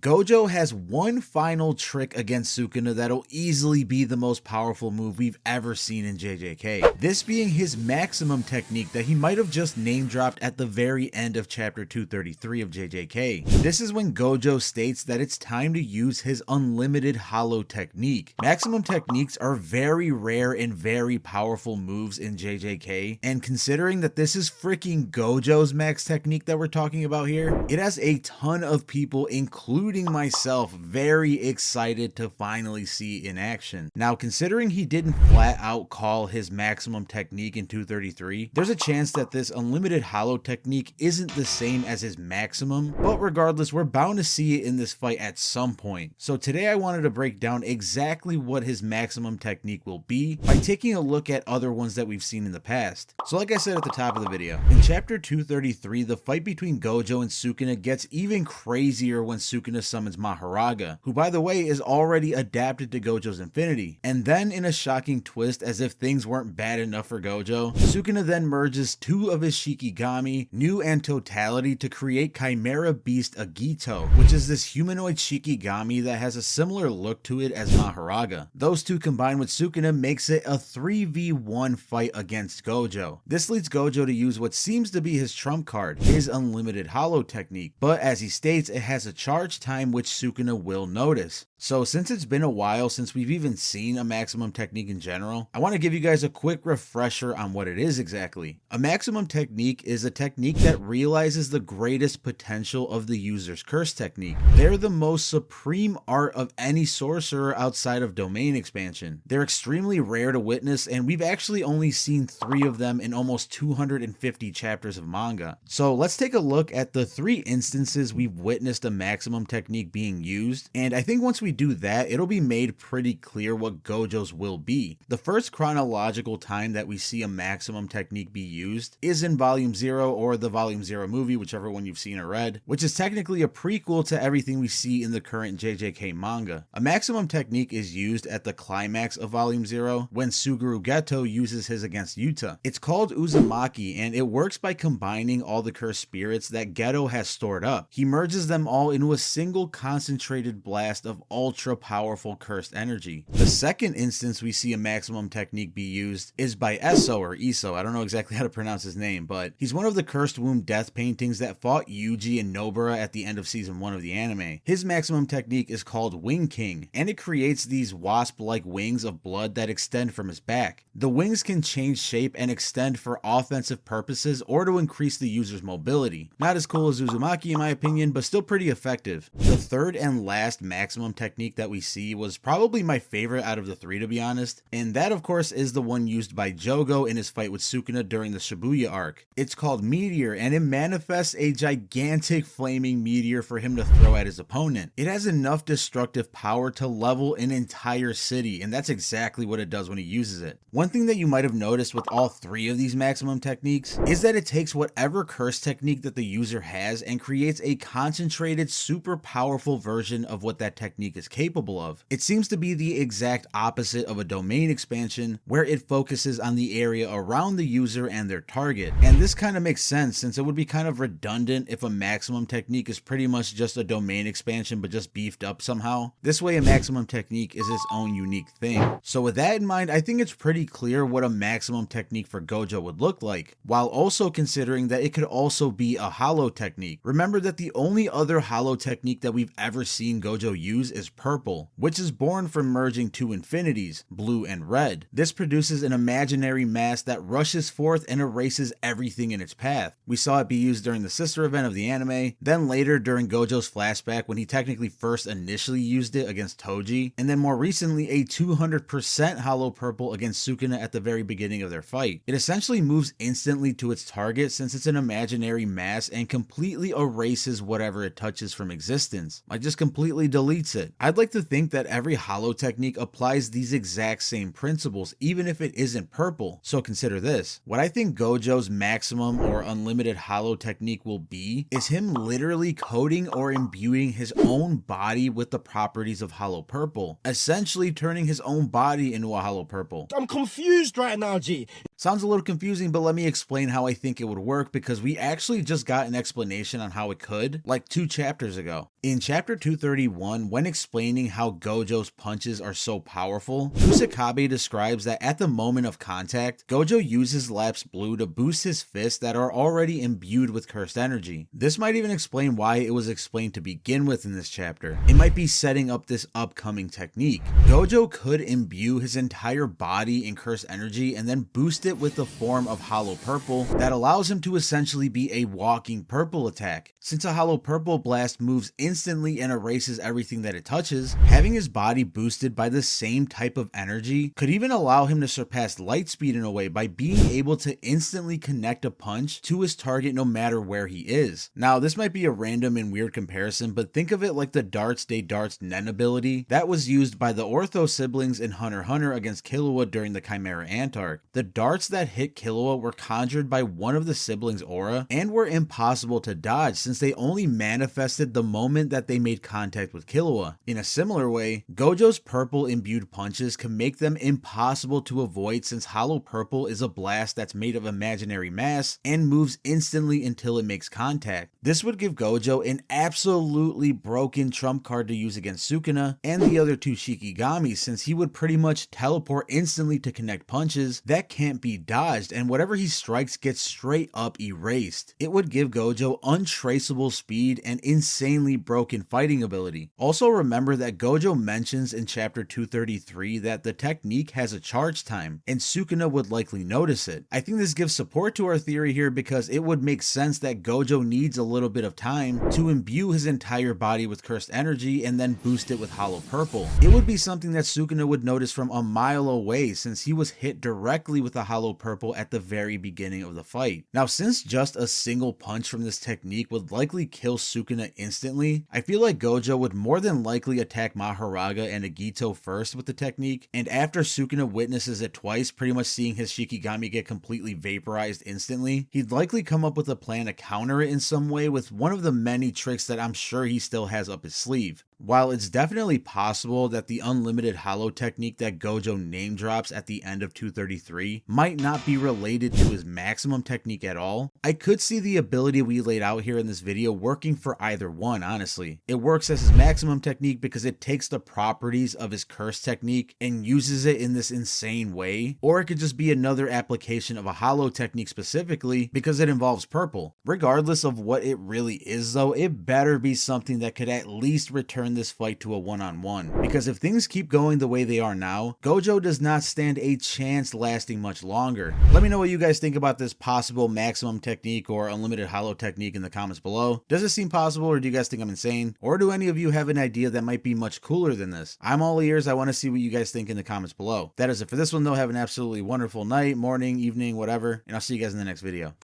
Gojo has one final trick against Sukuna that'll easily be the most powerful move we've ever seen in JJK. This being his maximum technique that he might have just name dropped at the very end of chapter 233 of JJK. This is when Gojo states that it's time to use his unlimited hollow technique. Maximum techniques are very rare and very powerful moves in JJK, and considering that this is freaking Gojo's max technique that we're talking about here, it has a ton of people, including myself, very excited to finally see in action. Now, considering he didn't flat out call his maximum technique in 233, there's a chance that this unlimited hollow technique isn't the same as his maximum, but regardless, we're bound to see it in this fight at some point. So today I wanted to break down exactly what his maximum technique will be by taking a look at other ones that we've seen in the past. So like I said at the top of the video, in chapter 233, the fight between Gojo and Sukuna gets even crazier when Sukuna summons Maharaga, who by the way is already adapted to Gojo's Infinity. And then in a shocking twist, as if things weren't bad enough for Gojo, Sukuna then merges two of his Shikigami, Nu and Totality, to create Chimera Beast Agito, which is this humanoid Shikigami that has a similar look to it as Maharaga. Those two combined with Sukuna makes it a 3v1 fight against Gojo. This leads Gojo to use what seems to be his trump card, his unlimited hollow technique, but as he states, it has a charge time which Sukuna will notice. So since it's been a while since we've even seen a maximum technique in general, I want to give you guys a quick refresher on what it is exactly. A maximum technique is a technique that realizes the greatest potential of the user's curse technique. They're the most supreme art of any sorcerer outside of domain expansion. They're extremely rare to witness, and we've actually only seen 3 of them in almost 250 chapters of manga. So let's take a look at the 3 instances we've witnessed a maximum technique being used, and I think once we do that, it'll be made pretty clear what Gojo's will be. The first chronological time that we see a maximum technique be used is in Volume 0 or the Volume 0 movie, whichever one you've seen or read, which is technically a prequel to everything we see in the current JJK manga. A maximum technique is used at the climax of Volume 0 when Suguru Geto uses his against Yuta. It's called Uzumaki, and it works by combining all the cursed spirits that Geto has stored up. He merges them all into a single concentrated blast of ultra powerful cursed energy. The second instance we see a maximum technique be used is by Eso or Iso. I don't know exactly how to pronounce his name, but he's one of the cursed womb death paintings that fought Yuji and Nobara at the end of season 1 of the anime. His maximum technique is called Wing King, and it creates these wasp-like wings of blood that extend from his back. The wings can change shape and extend for offensive purposes or to increase the user's mobility. Not as cool as Uzumaki in my opinion, but still pretty effective. The third and last maximum technique that we see was probably my favorite out of the 3, to be honest, and that of course is the one used by Jogo in his fight with Sukuna during the Shibuya arc. It's called Meteor, and it manifests a gigantic flaming meteor for him to throw at his opponent. It has enough destructive power to level an entire city, and that's exactly what it does when he uses it. One thing that you might have noticed with all 3 of these maximum techniques is that it takes whatever curse technique that the user has and creates a concentrated, super powerful version of what that technique is capable of. It seems to be the exact opposite of a domain expansion, where it focuses on the area around the user and their target. And this kind of makes sense, since it would be kind of redundant if a maximum technique is pretty much just a domain expansion but just beefed up somehow. This way a maximum technique is its own unique thing. So with that in mind, I think it's pretty clear what a maximum technique for Gojo would look like, while also considering that it could also be a hollow technique. Remember that the only other hollow technique that we've ever seen Gojo use is purple, which is born from merging 2 infinities, blue and red. This produces an imaginary mass that rushes forth and erases everything in its path. We saw it be used during the sister event of the anime, then later during Gojo's flashback when he technically first initially used it against Toji, and then more recently a 200% hollow purple against Sukuna at the very beginning of their fight. It essentially moves instantly to its target since it's an imaginary mass and completely erases whatever it touches from existence, like just completely deletes it. I'd like to think that every hollow technique applies these exact same principles, even if it isn't purple. So consider this. What I think Gojo's maximum or unlimited hollow technique will be is him literally coating or imbuing his own body with the properties of hollow purple, essentially turning his own body into a hollow purple. I'm confused right now, G. Sounds a little confusing, but let me explain how I think it would work, because we actually just got an explanation on how it could like 2 chapters ago. In chapter 231, when explaining how Gojo's punches are so powerful, Kusakabe describes that at the moment of contact, Gojo uses Lapse Blue to boost his fists that are already imbued with cursed energy. This might even explain why it was explained to begin with in this chapter. It might be setting up this upcoming technique. Gojo could imbue his entire body in cursed energy and then boost it with the form of Hollow Purple that allows him to essentially be a walking purple attack. Since a Hollow Purple blast moves instantly and erases everything that it touches, having his body boosted by the same type of energy could even allow him to surpass light speed in a way by being able to instantly connect a punch to his target no matter where he is. Now, this might be a random and weird comparison, but think of it like the Darts Day Darts Nen ability that was used by the Ortho siblings in Hunter x Hunter against Killua during the Chimera Ant arc. The darts that hit Killua were conjured by one of the siblings' aura and were impossible to dodge since they only manifested the moment that they made contact with Killua. In a similar way, Gojo's purple imbued punches can make them impossible to avoid since Hollow Purple is a blast that's made of imaginary mass and moves instantly until it makes contact. This would give Gojo an absolutely broken trump card to use against Sukuna and the other two Shikigamis since he would pretty much teleport instantly to connect punches that can't be dodged and whatever he strikes gets straight up erased. It would give Gojo untraceable speed and insanely broken fighting ability. Also remember that Gojo mentions in chapter 233 that the technique has a charge time and Sukuna would likely notice it. I think this gives support to our theory here because it would make sense that Gojo needs a little bit of time to imbue his entire body with cursed energy and then boost it with Hollow Purple. It would be something that Sukuna would notice from a mile away since he was hit directly with a Hollow Purple at the very beginning of the fight. Now, since just a single punch from this technique would likely kill Sukuna instantly, I feel like Gojo would more than likely attack Maharaga and Agito first with the technique, and after Sukuna witnesses it twice, pretty much seeing his Shikigami get completely vaporized instantly, he'd likely come up with a plan to counter it in some way with one of the many tricks that I'm sure he still has up his sleeve. While it's definitely possible that the unlimited hollow technique that Gojo name drops at the end of 233 might not be related to his maximum technique at all, I could see the ability we laid out here in this video working for either one, honestly. It works as his maximum technique because it takes the properties of his curse technique and uses it in this insane way, or it could just be another application of a hollow technique specifically because it involves purple. Regardless of what it really is though, it better be something that could at least return this fight to a one-on-one, because if things keep going the way they are now, Gojo does not stand a chance lasting much longer. Let me know what you guys think about this possible maximum technique or unlimited hollow technique in the comments below. Does it seem possible, or do you guys think I'm insane? Or do any of you have an idea that might be much cooler than this? I'm all ears. I want to see what you guys think in the comments below. That is it for this one though. Have an absolutely wonderful night, morning, evening, whatever, and I'll see you guys in the next video.